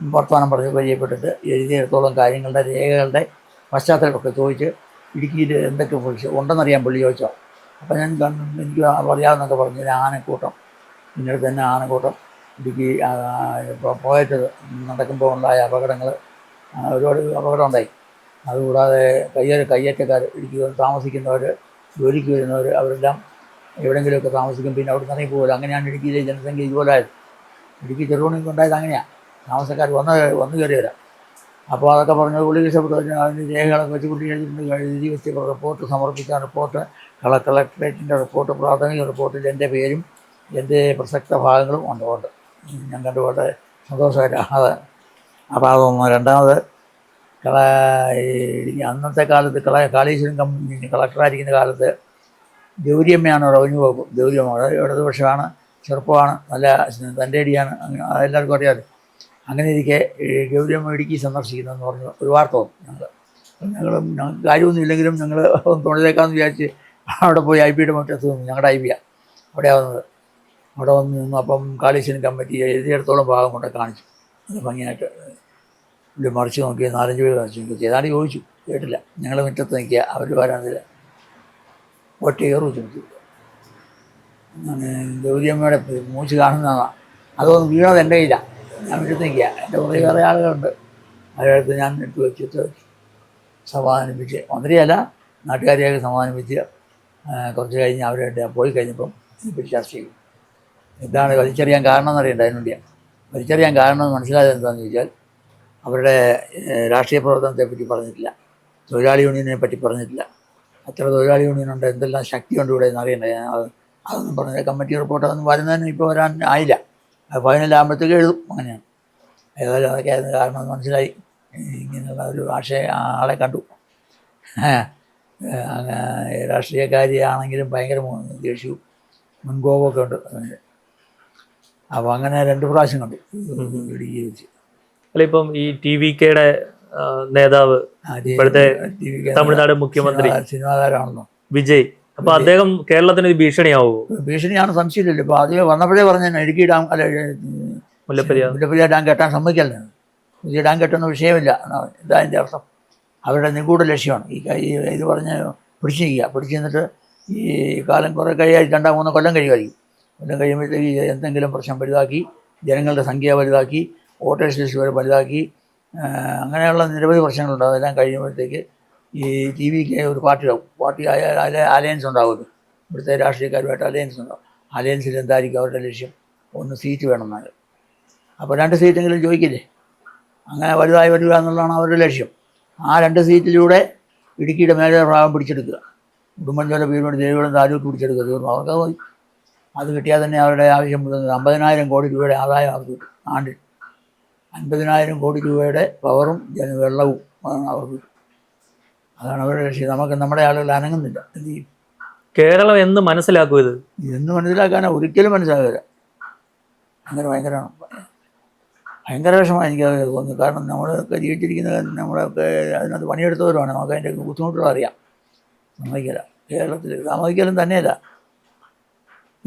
വർത്തമാനം പറഞ്ഞ് പരിചയപ്പെട്ടിട്ട് എഴുതിയിടത്തോളം കാര്യങ്ങളുടെ രേഖകളുടെ പശ്ചാത്തലമൊക്കെ ചോദിച്ച് ഇടുക്കിയിൽ എന്തൊക്കെ ഉണ്ടെന്നറിയാൻ പുള്ളി ചോദിച്ചോ. അപ്പോൾ ഞാൻ എനിക്ക് അറിയാമെന്നൊക്കെ പറഞ്ഞു. ആനക്കൂട്ടം, പിന്നീട് തന്നെ ആനക്കൂട്ടം ഇടുക്കി പോയിട്ട് നടക്കുമ്പോൾ ഉണ്ടായ അപകടങ്ങൾ, ഒരുപാട് അപകടം ഉണ്ടായി. അതുകൂടാതെ കയ്യേറ്റക്കാർ, ഇടുക്കി താമസിക്കുന്നവർ, ജോലിക്ക് വരുന്നവർ, അവരെല്ലാം എവിടെയെങ്കിലുമൊക്കെ താമസിക്കും, പിന്നെ അവിടെ നിന്ന് ഇറങ്ങി പോകില്ല. അങ്ങനെയാണ് ഇടുക്കിയിലെ ജനസംഖ്യ ഇതുപോലായത്. ഇടുക്കി ചെറുതോണിക്ക് ഉണ്ടായത് അങ്ങനെയാണ്. താമസക്കാർ വന്ന് കയറി വരാം. അപ്പോൾ അതൊക്കെ പറഞ്ഞത് പുള്ളി ഇഷ്ടപ്പെട്ടു. അതിന് രേഖകളൊക്കെ വെച്ച് പുള്ളി എഴുതി വെച്ച് റിപ്പോർട്ട് സമർപ്പിച്ച റിപ്പോർട്ട്, കളക്ടറേറ്റിൻ്റെ റിപ്പോർട്ട്, പ്രാഥമിക റിപ്പോർട്ടിൽ എൻ്റെ പേരും എൻ്റെ പ്രസക്ത ഭാഗങ്ങളും ഉണ്ട്. ഞാൻ കണ്ടുപോട്ടെ സന്തോഷമായിട്ട്. അപ്പോൾ അതൊന്ന്. രണ്ടാമത്, അന്നത്തെ കാലത്ത് കാളീശ്വരൻ കളക്ടറായിരിക്കുന്ന കാലത്ത് ഗൗരിയമ്മയാണ് റവന്യൂ വകുപ്പ്. ഗൗരിയമ്മ ഇടതുപക്ഷമാണ്, ചെറുപ്പമാണ്, നല്ല തൻ്റെ അടിയാണ്, എല്ലാവർക്കും അറിയാമല്ലോ. അങ്ങനെ ഇരിക്കെ ഗൗരിയമ്മ ഇടുക്കി സന്ദർശിക്കുന്നതെന്ന് പറഞ്ഞു ഒരു വാർത്ത വന്നു. ഞങ്ങൾക്ക് കാര്യമൊന്നും ഇല്ലെങ്കിലും ഞങ്ങൾ തൊഴിലേക്കാന്ന് വിചാരിച്ച് അവിടെ പോയി IBയുടെ മുറ്റത്ത് നിന്നു. ഞങ്ങളുടെ IBയാണ് അവിടെയാണ് വന്നത്. അവിടെ വന്ന് നിന്നു. അപ്പം കാളീശ്വരൻ കമ്മിറ്റി എഴുതിയിടത്തോളം ഭാഗം കൊണ്ട് കാണിച്ചു. അത് ഭംഗിയായിട്ട് ഇവിടെ മറിച്ച് നോക്കി 4-5 പേര് മറിച്ച് നോക്കി. ഏതാണ്ട് ചോദിച്ചു, കേട്ടില്ല. ഞങ്ങൾ മുറ്റത്ത് നിൽക്കുക, അവർ വരാനില്ല. ഒറ്റ ഏറു ചോദിച്ചു. അങ്ങനെ ഗൗരിയമ്മയുടെ മൂച്ച് കാണുന്നതാണ്. അതൊന്നും വീണത് എൻ്റെ കയ്യിലാണ്. ഞാൻ മുറ്റത്ത് നിൽക്കുക. എൻ്റെ കുറേ വേറെ ആളുകളുണ്ട്. അവരടുത്ത് ഞാൻ എടുത്ത് വെച്ചിട്ട് സമാധാനിപ്പിച്ച്, മന്ത്രിയല്ല നാട്ടുകാരെയൊക്കെ സമാധാനിപ്പിച്ച് കുറച്ച് കഴിഞ്ഞ് അവരുടെ പോയി കഴിഞ്ഞപ്പം ഇതിനെപ്പറ്റി ചർച്ച ചെയ്യും. എന്താണ് വലിച്ചെറിയാൻ കാരണം എന്നറിയണ്ട. അതിനുവേണ്ടിയാണ് വലിച്ചെറിയാൻ കാരണം എന്ന് മനസ്സിലായത് എന്താണെന്ന് ചോദിച്ചാൽ, അവരുടെ രാഷ്ട്രീയ പ്രവർത്തനത്തെപ്പറ്റി പറഞ്ഞിട്ടില്ല, തൊഴിലാളി യൂണിയനെ പറ്റി പറഞ്ഞിട്ടില്ല. എത്ര തൊഴിലാളി യൂണിയനുണ്ട്, എന്തെല്ലാം ശക്തിയുണ്ട് ഇവിടെ എന്നറിയണ്ടേ. അതൊന്നും പറഞ്ഞില്ല. കമ്മിറ്റി റിപ്പോർട്ട് അതൊന്നും വരുന്നതിന് ഇപ്പോൾ വരാൻ ആയില്ല. അത് ഫൈനലാകുമ്പോഴത്തേക്ക് എഴുതും. അങ്ങനെയാണ്. ഏതായാലും അതൊക്കെ ആയിരുന്നു കാരണം എന്ന് മനസ്സിലായി. ഇങ്ങനെയുള്ള ഒരു ആളെ കണ്ടു. രാഷ്ട്രീയക്കാരിയാണെങ്കിലും ഭയങ്കര ദേഷ്യവും മുൻകോപമൊക്കെ ഉണ്ട് അതിന്. അപ്പോൾ അങ്ങനെ 2 പ്രാവശ്യം കണ്ടു ഇടുക്കി വെച്ച്. അല്ല, ഇപ്പം ഈ TVKയുടെ നേതാവ്, ഇപ്പോഴത്തെ തമിഴ്നാട് മുഖ്യമന്ത്രി സിനിമാ താരമാണല്ലോ വിജയ്, അപ്പൊ അദ്ദേഹം കേരളത്തിന് ഒരു ഭീഷണിയാവുമോ? ഭീഷണിയാണ്, സംശയമില്ലല്ലോ. ഇപ്പോൾ ആദ്യം വന്നപ്പോഴേ പറഞ്ഞു ഇടുക്കി ഡാം അല്ല മുല്ലപ്പെരിയാർ ഡാം കെട്ടാൻ സമ്മതിക്കല്ലേ. പുതിയ ഡാം കെട്ടുന്ന വിഷയമില്ല. ഇതതിൻ്റെ അർത്ഥം. അവരുടെ നിഗൂഢ ലക്ഷ്യമാണ് ഇത് പറഞ്ഞ് പിടിച്ചു നിൽക്കുക. പിടിച്ചു നിന്നിട്ട് ഈ കാലം കുറേ കഴിയായി 2-3 കൊല്ലം കഴിയുമായിരിക്കും. കൊല്ലം കഴിയുമ്പോഴത്തേക്ക് എന്തെങ്കിലും പ്രശ്നം വലുതാക്കി, ജനങ്ങളുടെ സംഖ്യ വലുതാക്കി, വോട്ടേഴ്സ് ലിസ്റ്റ് വരെ വലുതാക്കി, അങ്ങനെയുള്ള നിരവധി പ്രശ്നങ്ങളുണ്ട്. അതെല്ലാം കഴിയുമ്പോഴത്തേക്ക് ഈ TVK ഒരു പാർട്ടി അലയൻസ് ഉണ്ടാകുമല്ലോ. ഇവിടുത്തെ രാഷ്ട്രീയക്കാരുമായിട്ട് അലയൻസ് ഉണ്ടാകും. അലയൻസിൽ എന്തായിരിക്കും അവരുടെ ലക്ഷ്യം? 1 സീറ്റ് വേണമെന്നാൽ. അപ്പോൾ 2 സീറ്റെങ്കിലും ചോദിക്കില്ലേ. അങ്ങനെ വലുതായി വരിക എന്നുള്ളതാണ് അവരുടെ ലക്ഷ്യം. ആ 2 സീറ്റിലൂടെ ഇടുക്കിയുടെ മേലെ ഭാഗം പിടിച്ചെടുക്കുക. ഉടുമ്പൻചോല, പീരുമേട്, ദേവികുളം താലൂക്ക് പിടിച്ചെടുക്കുക. തീർന്നു. അവർക്ക് മതി. അത് കിട്ടിയാൽ തന്നെ അവരുടെ ആവശ്യം 50,000 കോടി രൂപയുടെ ആദായം അവർക്ക് കിട്ടും. ആണ്ടിൽ 50,000 കോടി രൂപയുടെ പവറും വെള്ളവും അവർക്ക് കിട്ടും. അതാണ് അവരുടെ ലക്ഷ്യം. നമുക്ക് നമ്മുടെ ആളുകൾ അനങ്ങുന്നില്ല. എന്ത് ചെയ്യും? കേരളം എന്ന് മനസ്സിലാക്കും ഇത്? എന്ന് മനസ്സിലാക്കാനോ ഒരിക്കലും മനസ്സിലാകില്ല. അങ്ങനെ ഭയങ്കര വിഷമമാണ് എനിക്കത് തോന്നുന്നു. കാരണം നമ്മളൊക്കെ ജീവിച്ചിരിക്കുന്ന, നമ്മളൊക്കെ അതിനകത്ത് പണിയെടുത്തവരുമാണ്. നമുക്ക് അതിൻ്റെ ബുദ്ധിമുട്ടുകൾ അറിയാം. സമ്മതിക്കില്ല. കേരളത്തിൽ സമ്മതിക്കലും തന്നെയല്ല.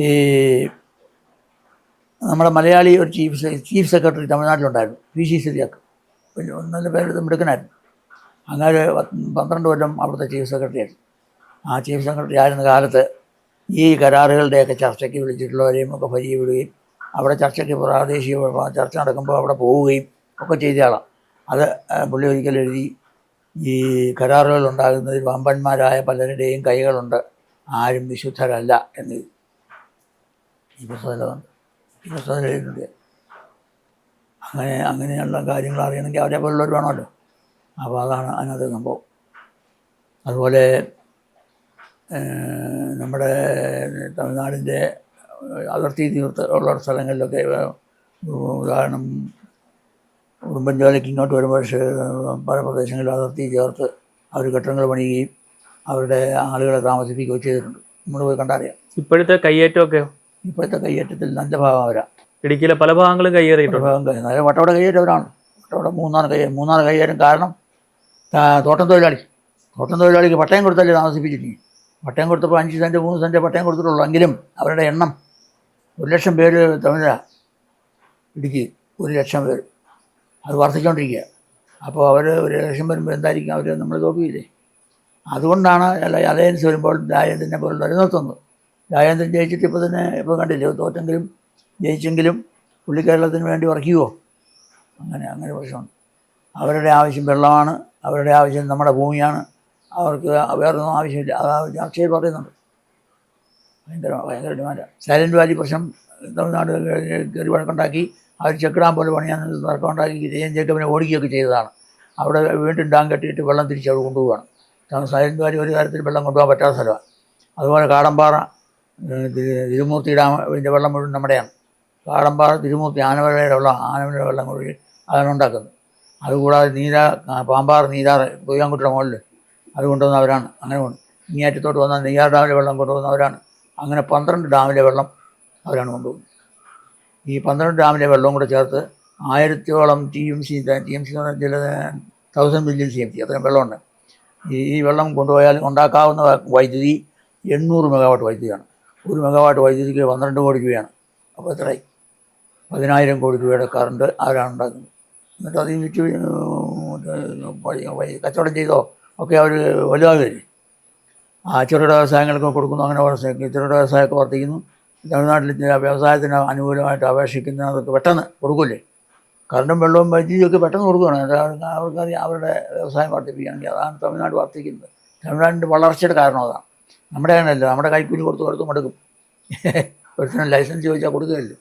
ഈ നമ്മുടെ മലയാളി ഒരു ചീഫ് സെക്രട്ടറി തമിഴ്നാട്ടിലുണ്ടായിരുന്നു, PC സിറിയാക്ക്. പിന്നെ നല്ല പേരെടുത്ത് മിടുക്കനായിരുന്നു. അങ്ങനെ 12 കൊല്ലം അവിടുത്തെ ചീഫ് സെക്രട്ടറി ആയിരുന്നു. ആ ചീഫ് സെക്രട്ടറി ആയിരുന്ന കാലത്ത് ഈ കരാറുകളുടെയൊക്കെ ചർച്ചയ്ക്ക് വിളിച്ചിട്ടുള്ളവരെയും ഒക്കെ പരിചയപ്പെടുകയും അവിടെ ചർച്ചയ്ക്ക് പ്രാദേശിക ചർച്ച നടക്കുമ്പോൾ അവിടെ പോവുകയും ഒക്കെ ചെയ്ത ആളാണ്. അത് പുള്ളി ഒരിക്കൽ എഴുതി, ഈ കരാറുകൾ ഉണ്ടാകുന്നതിൽ വമ്പന്മാരായ പലരുടെയും കൈകളുണ്ട്, ആരും വിശുദ്ധരല്ല എന്ന് ഈ പുസ്തകം എഴുതിയിട്ടുണ്ട്. അങ്ങനെയുള്ള കാര്യങ്ങൾ അറിയണമെങ്കിൽ അവരെ പോലുള്ളവർ വേണമല്ലോ. അപ്പോൾ അതാണ് അതിനകത്ത് സംഭവം. അതുപോലെ നമ്മുടെ തമിഴ്നാടിൻ്റെ അതിർത്തി തീർത്ത് ഉള്ള സ്ഥലങ്ങളിലൊക്കെ, ഉദാഹരണം ഉടുമ്പൻചോലയ്ക്ക് ഇങ്ങോട്ട് വരുമ്പോൾ പല പ്രദേശങ്ങളിലും അതിർത്തി ചേർത്ത് അവർ കെട്ടിടങ്ങൾ പണിയുകയും അവരുടെ ആളുകളെ താമസിപ്പിക്കുകയും ചെയ്തിട്ടുണ്ട്. നമ്മൾ പോയി കണ്ടറിയാം. ഇപ്പോഴത്തെ കയ്യേറ്റത്തിൽ നല്ല ഭാഗം അവരാണ്. ഇടുക്കിയിലെ പല ഭാഗങ്ങളും കയ്യേറിയിട്ടുണ്ട്. നല്ല വട്ടവട കയ്യേറ്റവരാണ്. വട്ടവട മൂന്നാർ കയ്യേറ്റം. കാരണം തോട്ടം തൊഴിലാളിക്ക് പട്ടയം കൊടുത്തല്ലേ താമസിപ്പിച്ചിട്ടില്ല. പട്ടയം കൊടുത്തപ്പോൾ 5 സെൻറ്റ് 3 സെൻറ്റ് പട്ടയം കൊടുത്തിട്ടുള്ളൂ. എങ്കിലും അവരുടെ എണ്ണം 1,00,000 പേര് തമിഴാണ്. ഇടുക്കി 1,00,000 പേര്. അത് വർദ്ധിച്ചുകൊണ്ടിരിക്കുക. അപ്പോൾ അവർ 1,00,000 വരുമ്പോൾ എന്തായിരിക്കും? അവർ നമ്മൾ തോൽപ്പിക്കില്ലേ. അതുകൊണ്ടാണ് അലയൻസ് വരുമ്പോൾ രാജേന്ദ്രനെ പോലുള്ളവർ നിർത്തുന്നത്. രാജേന്ദ്രൻ ജയിച്ചിട്ട് ഇപ്പോൾ കണ്ടില്ലേ, തോറ്റെങ്കിലും ജയിച്ചെങ്കിലും പുള്ളി കേരളത്തിന് വേണ്ടി വർക്കുമോ? അങ്ങനെ പ്രശ്നമുണ്ട്. അവരുടെ ആവശ്യം വെള്ളമാണ്, അവരുടെ ആവശ്യം നമ്മുടെ ഭൂമിയാണ്. അവർക്ക് വേറൊന്നും ആവശ്യമില്ല. അത് ചർച്ചയിൽ പറയുന്നുണ്ട്. ഭയങ്കര ഡിമാൻഡാണ്. സൈലൻറ്റ് വാലി പ്രശ്നം തമിഴ്നാട് കയറി വഴക്കുണ്ടാക്കി അവർ ചെക്കിടാൻ പോലെ പണിയാൻ തർക്കമുണ്ടാക്കി ജേക്കബിനെ ഓടിക്കുകയൊക്കെ ചെയ്തതാണ്. അവിടെ വീണ്ടും ഡാം കെട്ടിയിട്ട് വെള്ളം തിരിച്ച് അവിടെ കൊണ്ടുപോവുകയാണ്. സൈലൻറ്റ് വാലി ഒരു കാര്യത്തിൽ വെള്ളം കൊണ്ടുപോകാൻ പറ്റാത്ത സ്ഥലമാണ്. അതുപോലെ കാടമ്പാറ തിരുമൂർത്തി ഡാമിൻ്റെ വെള്ളം മുഴുവൻ നമ്മുടെയാണ്. കാടമ്പാറ തിരുമൂർത്തി ആനമലയുടെ വെള്ളം മുഴുവൻ അതാണ് ഉണ്ടാക്കുന്നത്. അതുകൂടാതെ പാമ്പാറ് നീരാറ് കൊയ്യാൻകുട്ടിയുടെ മുകളിൽ അത് കൊണ്ടുവന്നവരാണ്. അങ്ങനെ ഇങ്ങേറ്റത്തോട്ട് വന്നാൽ നെയ്യാർ ഡാമിലെ വെള്ളം കൊണ്ടുവന്നവരാണ്. അങ്ങനെ 12 ഡാമിലെ വെള്ളം അവരാണ് കൊണ്ടുപോകുന്നത്. ഈ 12 ഡാമിലെ വെള്ളവും കൂടെ ചേർത്ത് 1000ഓളം TMC എന്ന് പറഞ്ഞാൽ ചില 1000 മില്യൺ CMC അത്രയും വെള്ളമുണ്ട്. ഈ വെള്ളം കൊണ്ടുപോയാൽ ഉണ്ടാക്കാവുന്ന വൈദ്യുതി 800 മെഗാവാട്ട് വൈദ്യുതിയാണ്. 1 മെഗാവാട്ട് വൈദ്യുതിക്ക് 12 കോടി രൂപയാണ്. അപ്പോൾ എത്രയായി? 10,000 കോടി രൂപയുടെ കറണ്ട് അവരാണ് ഉണ്ടാക്കുന്നത്. എന്നിട്ട് അത് വിറ്റ് കച്ചവടം ചെയ്തോ ഒക്കെ അവർ വലുതാകുകയില്ലേ. ചെറുകിട വ്യവസായങ്ങൾക്ക് കൊടുക്കുന്നു. അങ്ങനെ ചെറുകിട വ്യവസായമൊക്കെ വർദ്ധിക്കുന്നു. തമിഴ്നാട്ടിൽ വ്യവസായത്തിന് അനുകൂലമായിട്ട് അപേക്ഷിക്കുന്നവർക്ക് പെട്ടെന്ന് കൊടുക്കില്ലേ. കറണ്ടും വെള്ളവും വൈദ്യുതിയൊക്കെ പെട്ടെന്ന് കൊടുക്കുകയാണ്. അവർക്കറിയാം അവരുടെ വ്യവസായം വർദ്ധിപ്പിക്കുകയാണെങ്കിൽ. അതാണ് തമിഴ്നാട് വർദ്ധിക്കുന്നത്. തമിഴ്നാടിൻ്റെ വളർച്ചയുടെ കാരണം അതാണ്. നമ്മുടെ അങ്ങനെയല്ല. നമ്മുടെ കൈക്കൂലി കൊടുത്ത് മടുക്കും. ഒരുത്തരം ലൈസൻസ് ചോദിച്ചാൽ കൊടുക്കുകയില്ല.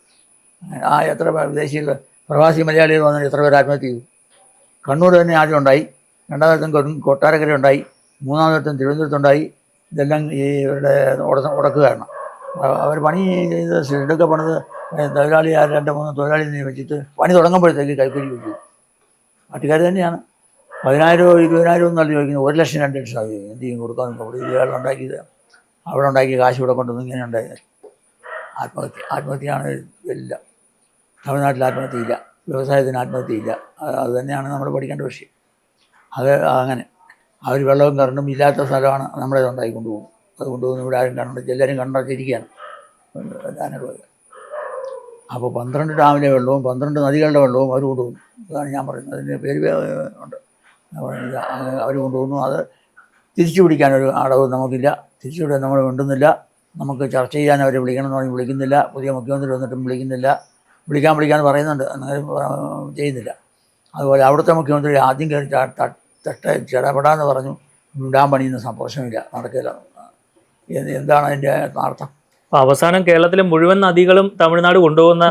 എത്ര വിദേശികൾ പ്രവാസി മലയാളികൾ വന്നാൽ എത്ര പേര് ആത്മഹത്യ ചെയ്തു. കണ്ണൂർ തന്നെ ആദ്യം ഉണ്ടായി, 2ാമത്തെ കൊട്ടാരക്കര ഉണ്ടായി, 3ാമത്തെ തിരുവനന്തപുരത്തുണ്ടായി. ഇതെല്ലാം ഈ ഇവരുടെ ഉടക്ക് കാരണം. അവർ പണി ചെയ്ത് ഷെഡൊക്കെ പണിത് തൊഴിലാളി 2-3 തൊഴിലാളി വെച്ചിട്ട് പണി തുടങ്ങുമ്പോഴത്തേക്ക് കൈക്കൂലി വെച്ചു. പാർട്ടിക്കാർ തന്നെയാണ്. 10,000 20,000 ഒന്നല്ല ചോദിക്കുന്നത്, 1,00,000 2,00,000 ആയി എന്ത് ചെയ്യും കൊടുക്കാൻ. അവിടെ ഇയാൾ ഉണ്ടാക്കിയത് അവിടെ ഉണ്ടാക്കിയ കാശ് ഇവിടെ കൊണ്ടുവന്ന് ഇങ്ങനെ ഉണ്ടായത്. ആത്മഹത്യയാണ് എല്ലാം. തമിഴ്നാട്ടിൽ ആത്മഹത്യയില്ല, വ്യവസായത്തിന് ആത്മഹത്യയില്ല. അത് തന്നെയാണ് നമ്മൾ പഠിക്കേണ്ട വിഷയം. അത് അങ്ങനെ അവർ വെള്ളവും കറണ്ടും ഇല്ലാത്ത സ്ഥലമാണ് നമ്മളെ ഉണ്ടാക്കി കൊണ്ടുപോകും. അത് കൊണ്ടുപോകുന്ന ഇവിടെ ആരും കണ്ടിട്ട് എല്ലാവരും കണ്ടിരിക്കുകയാണ്. അപ്പോൾ 12 ഡാമിലെ വെള്ളവും 12 നദികളുടെ വെള്ളവും അവർ കൊണ്ടുപോകും. അതാണ് ഞാൻ പറയുന്നത്. അതിൻ്റെ പേര് ഉണ്ട്. അവർ കൊണ്ടുപോകുന്നു. അത് തിരിച്ചു പിടിക്കാനൊരു അടവ് നമുക്കില്ല. തിരിച്ചു പിടിക്കാൻ നമ്മൾ വേണ്ടുന്നില്ല. നമുക്ക് ചർച്ച ചെയ്യാൻ അവരെ വിളിക്കണം എന്ന് പറഞ്ഞ് വിളിക്കുന്നില്ല. പുതിയ മുഖ്യമന്ത്രി വന്നിട്ടും വിളിക്കുന്നില്ല. വിളിക്കാൻ പറയുന്നുണ്ട്, അങ്ങനെ ചെയ്യുന്നില്ല. അതുപോലെ അവിടുത്തെ മുഖ്യമന്ത്രി ആദ്യം കയറി ചടപെടാന്ന് പറഞ്ഞു ഡാം പണിയുന്ന പ്രശ്നമില്ല, നടക്കില്ല. എന്താണ് അതിൻ്റെ അർത്ഥം? അവസാനം കേരളത്തിലെ മുഴുവൻ നദികളും തമിഴ്നാട് കൊണ്ടുപോകുന്ന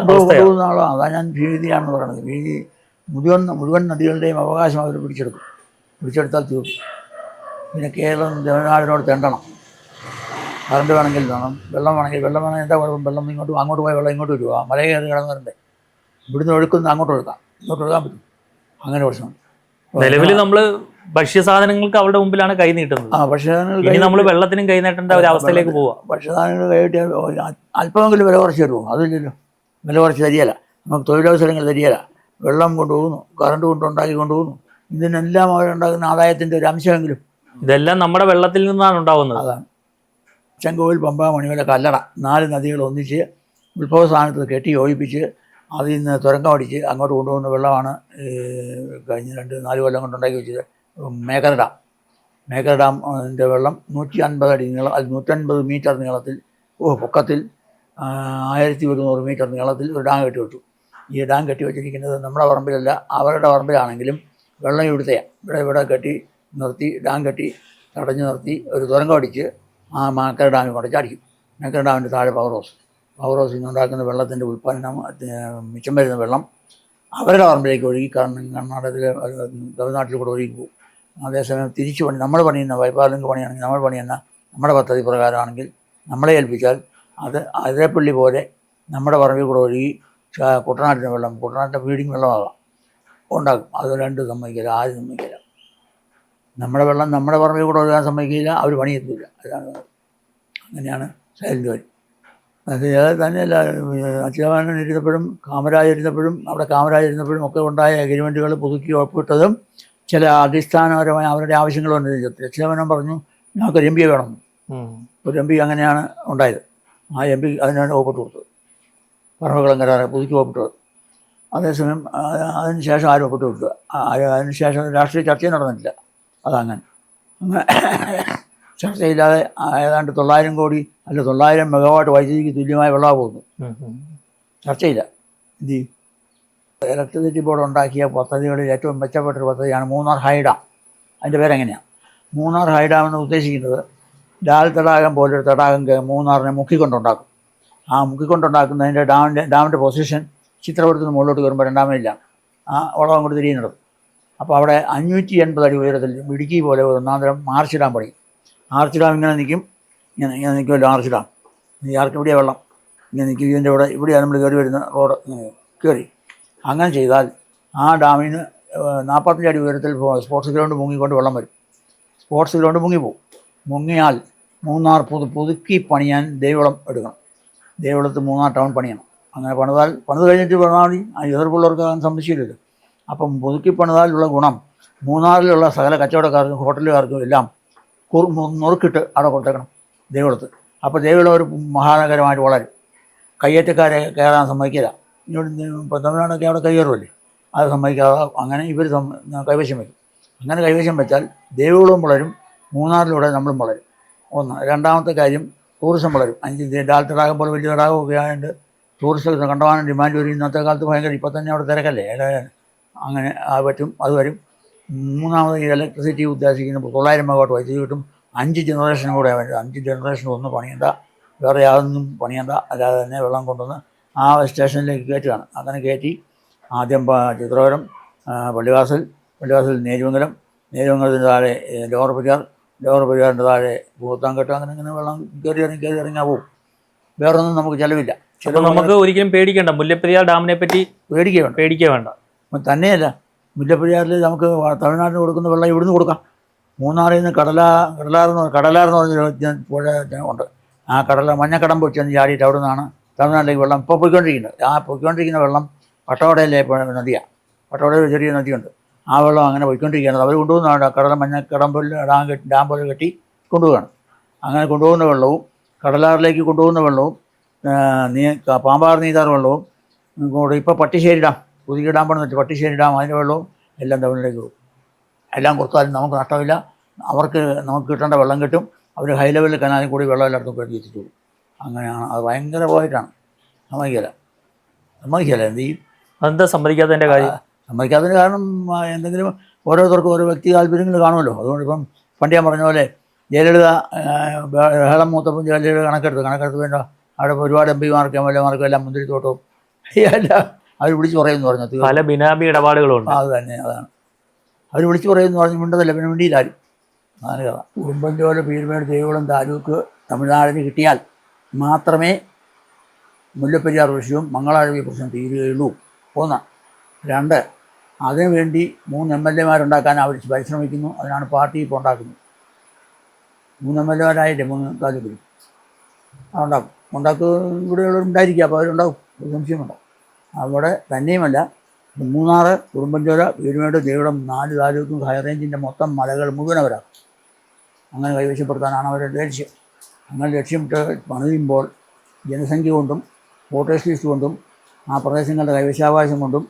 ആളോ? അതാണ് ഞാൻ ഭീതിയാണെന്ന് പറയുന്നത്. ഭീതി മുഴുവൻ നദികളുടെയും അവകാശം അവർ പിടിച്ചെടുത്താൽ തീർന്നു. പിന്നെ കേരളം തമിഴ്നാടിനോട് തെണ്ടണം. കറണ്ട് വേണമെങ്കിൽ വേണം, വെള്ളം വേണമെങ്കിൽ എന്താ കുഴപ്പം? വെള്ളം അങ്ങോട്ട് പോയ വെള്ളം ഇങ്ങോട്ട് വരുമോ? മല കയറി കിടന്ന് വരണ്ടേ? ഇവിടുന്ന് ഒഴുക്കുന്ന അങ്ങോട്ട് ഒഴുക്കാം, ഇങ്ങോട്ട് ഒഴുകാൻ പറ്റും. അങ്ങനെ പ്രശ്നം. നിലവിൽ നമ്മൾ ഭക്ഷ്യസാധനങ്ങൾക്ക് അവരുടെ മുമ്പിലാണ് കൈ നീട്ടുന്നത്. ഇനി നമ്മൾ വെള്ളത്തിനും കൈ നീട്ടേണ്ട ഒരു അവസ്ഥയിലേക്ക് പോവാം. ഭക്ഷ്യസാധനങ്ങൾ കൈയിട്ടിയാൽ അല്പമെങ്കിലും വില കുറച്ച് തരുമോ? അതില്ലല്ലോ. വില കുറച്ച് തരികയില്ല. നമുക്ക് തൊഴിലവസരങ്ങൾ തരികയില്ല. വെള്ളം കൊണ്ടുപോകുന്നു, കറണ്ട് ഉണ്ടാക്കി കൊണ്ടുപോകുന്നു. ഇതിനെല്ലാം അവരുണ്ടാകുന്ന ആദായത്തിൻ്റെ ഒരു അംശമെങ്കിലും. ഇതെല്ലാം നമ്മുടെ വെള്ളത്തിൽ നിന്നാണ് ഉണ്ടാകുന്നത്. അതാണ്. ചെങ്കോവിൽ, പമ്പ, മണിമല, കല്ലട 4 നദികൾ ഒന്നിച്ച് ഉത്ഭവ സ്ഥാനത്ത് കെട്ടി യോജിപ്പിച്ച് അതിൽ നിന്ന് തുരങ്കം അടിച്ച് അങ്ങോട്ട് കൊണ്ടുപോകുന്ന വെള്ളമാണ് കഴിഞ്ഞ 2-4 കൊല്ലം കൊണ്ടുണ്ടാക്കി വെച്ചത് മേക്കര ഡാം. മേക്കര ഡാമിൻ്റെ വെള്ളം 150 അടി നീളം, 150 മീറ്റർ നീളത്തിൽ പൊക്കത്തിൽ 1100 മീറ്റർ നീളത്തിൽ ഒരു ഡാം കെട്ടി വെച്ചു. ഈ ഡാം കെട്ടി വെച്ചിരിക്കുന്നത് നമ്മുടെ പറമ്പിലല്ല, അവരുടെ പറമ്പിലാണെങ്കിലും വെള്ളം ഇവിടുത്തെയാണ്. ഇവിടെ കെട്ടി നിർത്തി, ഡാം കെട്ടി തടഞ്ഞു നിർത്തി ഒരു തുരങ്കം അടിച്ച് ആ മേക്കര ഡാമിൽ കൊണ്ട് ചാടിക്കും. മേക്കര ഡാമിൻ്റെ താഴെ പവർ ഹൗസിൽ നിന്നുണ്ടാക്കുന്ന വെള്ളത്തിൻ്റെ ഉൽപ്പന്നം, മിച്ചം വരുന്ന വെള്ളം അവരുടെ പറമ്പിലേക്ക് ഒഴുകി കർണാടകത്തിലെ തമിഴ്നാട്ടിൽ കൂടെ ഒഴുകി പോകും. അതേസമയം തിരിച്ചു നമ്മൾ പണിയുന്ന പൈപ്പാലിങ്ക് പണിയാണെങ്കിൽ നമ്മൾ പണിയുന്ന നമ്മുടെ പദ്ധതി പ്രകാരമാണെങ്കിൽ നമ്മളെ ഏൽപ്പിച്ചാൽ അത് അതിരപ്പള്ളി പോലെ നമ്മുടെ പറമ്പിൽ കൂടെ ഒഴുകി കുട്ടനാട്ടിൻ്റെ ഫീഡിങ് വെള്ളമാകാം ഉണ്ടാകും. അത് രണ്ടും സമ്മതിക്കില്ല, ആരും സമ്മതിക്കില്ല. നമ്മുടെ വെള്ളം നമ്മുടെ പറമ്പിൽ കൂടെ ഒഴുകാൻ സമ്മതിക്കില്ല, അവർ പണിയെത്തില്ല. അതാണ്. അങ്ങനെയാണ് സൈലൻ്റ് വാലി. അത് തന്നെയല്ല, അച്യുതാനന്ദൻ ഇരുന്നപ്പോഴും കാമരാജ് ഇരുന്നപ്പോഴും ഒക്കെ ഉണ്ടായ എഗ്രിമെൻറ്റുകൾ പുതുക്കി ഒപ്പിട്ടതും ചില അടിസ്ഥാനപരമായ അവരുടെ ആവശ്യങ്ങളുണ്ട്. അച്യുതാനന്ദൻ പറഞ്ഞു ഞങ്ങൾക്ക് MP വേണം. ഒരു MP അങ്ങനെയാണ് ഉണ്ടായത്. ആ MP അതിനാണ് ഒപ്പിട്ട് കൊടുത്തത്. പറമ്പുകളും കരാറ് പുതുക്കി ഒപ്പിട്ടത്. അതേസമയം അതിന് ശേഷം ആരും ഒപ്പിട്ട് കൊടുക്കുക. അതിനുശേഷം രാഷ്ട്രീയ ചർച്ചയും നടന്നിട്ടില്ല. അതങ്ങനെ ചർച്ചയില്ലാതെ ഏതാണ്ട് 900 കോടി അല്ല 900 മെഗാവാട്ട് വൈദ്യുതിക്ക് തുല്യമായ വെള്ളമാണ് പോകുന്നു. ചർച്ചയില്ല. എന്ത് ചെയ്യും? ഇലക്ട്രിസിറ്റി ബോർഡ് ഉണ്ടാക്കിയ പദ്ധതികളിൽ ഏറ്റവും മെച്ചപ്പെട്ടൊരു പദ്ധതിയാണ് മൂന്നാർ ഹൈ ഡാം. അതിൻ്റെ പേരെങ്ങനെയാണ്? മൂന്നാർ ഹൈ ഡാം എന്ന് ഉദ്ദേശിക്കുന്നത് ലാൽ തടാകം പോലൊരു തടാകം മൂന്നാറിനെ മുക്കിക്കൊണ്ടുണ്ടാക്കും. ആ മുക്കിക്കൊണ്ടുണ്ടാക്കുന്നതിൻ്റെ ഡാമിൻ്റെ പൊസിഷൻ ചിത്രപുരത്തിന് മുകളിലോട്ട് കയറുമ്പോൾ 2-ാം മൈലില്ല. ആ വളം അങ്ങോട്ട് തിരിയുന്നത്. അപ്പോൾ അവിടെ 580 അടി ഉയരത്തിൽ ഇടുക്കി പോലെ ഒരു ഒന്നാന്തരം ആർച്ച് ഡാം പണിയും. ആർച്ച് ഡാം ഇങ്ങനെ നിൽക്കുമല്ലോ. ആർച്ച് ഡാം ഈ ആർക്ക് ഇവിടെയാണ് വെള്ളം ഇങ്ങനെ നിൽക്കും. ഇതിൻ്റെ ഇവിടെയാണ് നമ്മൾ കയറി വരുന്ന റോഡ് കയറി. അങ്ങനെ ചെയ്താൽ ആ ഡാമിന് 45 അടി ഉയരത്തിൽ സ്പോർട്സ് ഗ്രൗണ്ട് മുങ്ങിക്കൊണ്ട് വെള്ളം വരും. സ്പോർട്സ് ഗ്രൗണ്ട് മുങ്ങിപ്പോവും. മുങ്ങിയാൽ മൂന്നാർ പുതുക്കി പണിയാൻ ദേവികുളം എടുക്കണം. ദേവികുളത്ത് മൂന്നാർ ടൗൺ പണിയണം. അങ്ങനെ പണിത് കഴിഞ്ഞിട്ട് പറഞ്ഞാൽ മതി. എതിർപ്പുള്ളവർക്ക് അങ്ങനെ സംശയമില്ലല്ലോ. അപ്പം പുതുക്കി പണിതാലുള്ള ഗുണം മൂന്നാറിലുള്ള സകല കച്ചവടക്കാർക്കും ഹോട്ടലുകാർക്കും എല്ലാം നുറുക്കിട്ട് അവിടെ കൊടുത്തേക്കണം ദേവികുളത്ത്. അപ്പോൾ ദേവികുളം ഒരു മഹാനഗരമായിട്ട് വളരും. കയ്യേറ്റക്കാരെ കയറാൻ സമ്മതിക്കില്ല. ഇപ്പോൾ തമിഴ്നാടൊക്കെ അവിടെ കയ്യേറുമല്ലേ, അത് സമ്മതിക്കാതെ അങ്ങനെ ഇവർ കൈവശം വയ്ക്കും. അങ്ങനെ കൈവശം വെച്ചാൽ ദേവികുളവും വളരും, മൂന്നാറിലൂടെ നമ്മളും വളരും. ഒന്ന്. രണ്ടാമത്തെ കാര്യം ടൂറിസം വളരും. 5 ഡാൽ തടാകം പോലെ വലിയ തടാകമൊക്കെ ആയതുകൊണ്ട് ടൂറിസ്റ്റുകൾ കണ്ടമാനം ഡിമാൻഡ് വരും. ഇന്നത്തെ കാലത്ത് ഭയങ്കര, ഇപ്പോൾ തന്നെ അവിടെ തിരക്കല്ലേ. അങ്ങനെ പറ്റും, അത് വരും. മൂന്നാമത് ഈ ഇലക്ട്രിസിറ്റി ഉദ്ദേശിക്കുന്നത് 900 മെഗാവാട്ട് വൈദ്യുതി കിട്ടും. 5 ജനറേഷൻ കൂടെ വേണ്ടത്. 5 ജനറേഷൻ ഒന്നും പണിയണ്ട, വേറെ യാതൊന്നും പണിയണ്ട. അല്ലാതെ തന്നെ വെള്ളം കൊണ്ടുവന്ന് ആ സ്റ്റേഷനിലേക്ക് കയറ്റുകയാണ്. അങ്ങനെ കയറ്റി ആദ്യം ചിത്രപുരം, പള്ളിവാസൽ, നേരുമംഗലത്തിന് താഴെ ലോവർ പെരിയാറിൻ്റെ താഴെ ഭൂത്താൻകെട്ട്, അങ്ങനെ വെള്ളം കയറി ഇറങ്ങാൻ പോകും. വേറൊന്നും നമുക്ക് ചിലവില്ല. അപ്പോൾ നമുക്ക് ഒരിക്കലും പേടിക്കേണ്ട, മുല്ലപ്പെരിയാർ ഡാമിനെ പറ്റി പേടിക്കുക വേണ്ട. തന്നെയല്ല, മുല്ലപ്പെരിയാറിൽ നമുക്ക് തമിഴ്നാട്ടിന് കൊടുക്കുന്ന വെള്ളം ഇവിടുന്ന് കൊടുക്കാം. മൂന്നാറിൽ നിന്ന് കടലാറെന്ന് പറഞ്ഞൊരു പുഴ ഉണ്ട്. ആ മഞ്ഞക്കടമ്പ് ചെന്ന് ചാടിയിട്ട് അവിടെ നിന്നാണ് തമിഴ്നാട്ടിലേക്ക് വെള്ളം ഇപ്പോൾ പോയിക്കൊണ്ടിരിക്കുന്നത്. ആ പോയിക്കൊണ്ടിരിക്കുന്ന വെള്ളം പട്ടവടയിലെ നദിയാണ്. പട്ടവടയിൽ ഒരു ചെറിയ നദിയുണ്ട്. ആ വെള്ളം അങ്ങനെ പോയിക്കൊണ്ടിരിക്കുകയാണ്. അവർ കൊണ്ടുപോകുന്നതാണ് മഞ്ഞക്കടമ്പിൽ ഡാം പോലെ കെട്ടി കൊണ്ടുപോവുകയാണ്. അങ്ങനെ കൊണ്ടുപോകുന്ന വെള്ളവും കടലാറിലേക്ക് കൊണ്ടുപോകുന്ന വെള്ളവും പാമ്പാർ നീതാർ വെള്ളവും കൂടെ ഇപ്പോൾ പട്ടിശ്ശേരി ഡാം, പുതിയ ഡാം പണിത് പട്ടിശ്ശേരി ഡാം, അതിൻ്റെ വെള്ളവും എല്ലാം തമിഴിലേക്ക് പോകും. എല്ലാം കൊടുത്താലും നമുക്ക് നഷ്ടമില്ല. നമുക്ക് കിട്ടേണ്ട വെള്ളം കിട്ടും. അവർ ഹൈ ലെവലിൽ കനാലിൽ കൂടി വെള്ളം എല്ലായിടത്തും കയറ്റി എത്തിച്ചു കൊടുക്കും. അങ്ങനെയാണ്. അത് ഭയങ്കര പോയിട്ടാണ്. സമ്മതിക്കില്ല. എന്ത് ചെയ്യും? അതെന്താ സമ്മതിക്കാത്തതിൻ്റെ കാര്യം? സമ്മതിക്കാത്തതിന് കാരണം എന്തെങ്കിലും ഓരോരുത്തർക്കും ഓരോ വ്യക്തി താല്പര്യങ്ങൾ കാണുമല്ലോ. അതുകൊണ്ട് ഇപ്പം പണ്ട് ഞാൻ പറഞ്ഞ പോലെ ജയലളിത ബഹളം മൂത്തപ്പം ജയലളിത കണക്കെടുത്ത് വേണ്ട അവിടെ ഒരുപാട് MP മാർക്കും MLA എല്ലാം മുന്തിരിത്തോട്ടവും എല്ലാം അവർ വിളിച്ചു പറയുമെന്ന് പറഞ്ഞു. പല ബിനാമി ഇടപാടുകളുണ്ട്. അത് തന്നെ, അതാണ് അവർ വിളിച്ചു പറയുമെന്ന് പറഞ്ഞ് മിണ്ടതല്ല, പിന്നെ മിണ്ടിയില്ലാരും. അതാണ് കഥ. ഉടുമ്പൻചോല, പീരുമേട്, ദേവികുളം താലൂക്ക് തമിഴ്നാടിന് കിട്ടിയാൽ മാത്രമേ മുല്ലപ്പെരിയാർ വിഷയവും മംഗളാഴവി പ്രശ്നം തീരുകയുള്ളൂ. 1. 2, അതിനുവേണ്ടി 3 MLA അവർ പരിശ്രമിക്കുന്നു. അതിനാണ് പാർട്ടി ഇപ്പോൾ ഉണ്ടാക്കുന്നത്. 3 MLA 3 താലൂക്കിൽ ഇവിടെയുള്ളവർ ഉണ്ടായിരിക്കുക. അപ്പോൾ അവരുണ്ടാവും, ഒരു സംശയമുണ്ടാവും. അവിടെ തന്നെയുമല്ല, മൂന്നാർ, ഉടുമ്പൻചോല, പീരുമേട്, ദേവികുളം 4 താലൂക്കും ഹൈറേഞ്ചിൻ്റെ മൊത്തം മലകൾ മുഴുവൻ അവരാണ്. അങ്ങനെ കൈവശപ്പെടുത്താനാണ് അവരുടെ ലക്ഷ്യം. അങ്ങനെ ലക്ഷ്യമിട്ട് പണിയുമ്പോൾ ജനസംഖ്യ കൊണ്ടും വോട്ടേഴ്സ് ലിസ്റ്റ് കൊണ്ടും ആ പ്രദേശങ്ങളുടെ കൈവശാവകാശം കൊണ്ടും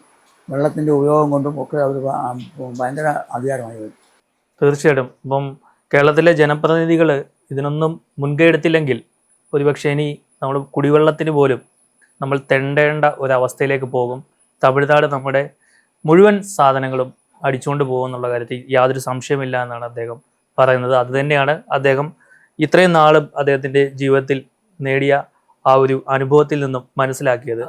വെള്ളത്തിൻ്റെ ഉപയോഗം കൊണ്ടും ഒക്കെ അവർ ഭയങ്കര അധികാരമായി വരും. തീർച്ചയായിട്ടും. ഇപ്പം കേരളത്തിലെ ജനപ്രതിനിധികൾ ഇതിനൊന്നും മുൻകൈ എടുത്തില്ലെങ്കിൽ ഒരുപക്ഷെ ഇനി നമ്മൾ കുടിവെള്ളത്തിന് പോലും നമ്മൾ തെണ്ടേണ്ട ഒരവസ്ഥയിലേക്ക് പോകും. തമിഴ്നാട് നമ്മുടെ മുഴുവൻ സാധനങ്ങളും അടിച്ചുകൊണ്ട് പോകുമെന്നുള്ള കാര്യത്തിൽ യാതൊരു സംശയമില്ല എന്നാണ് അദ്ദേഹം പറയുന്നത്. അതുതന്നെയാണ് അദ്ദേഹം ഇത്രയും നാളും അദ്ദേഹത്തിൻ്റെ ജീവിതത്തിൽ നേടിയ ആ ഒരു അനുഭവത്തിൽ നിന്നും മനസ്സിലാക്കിയത്.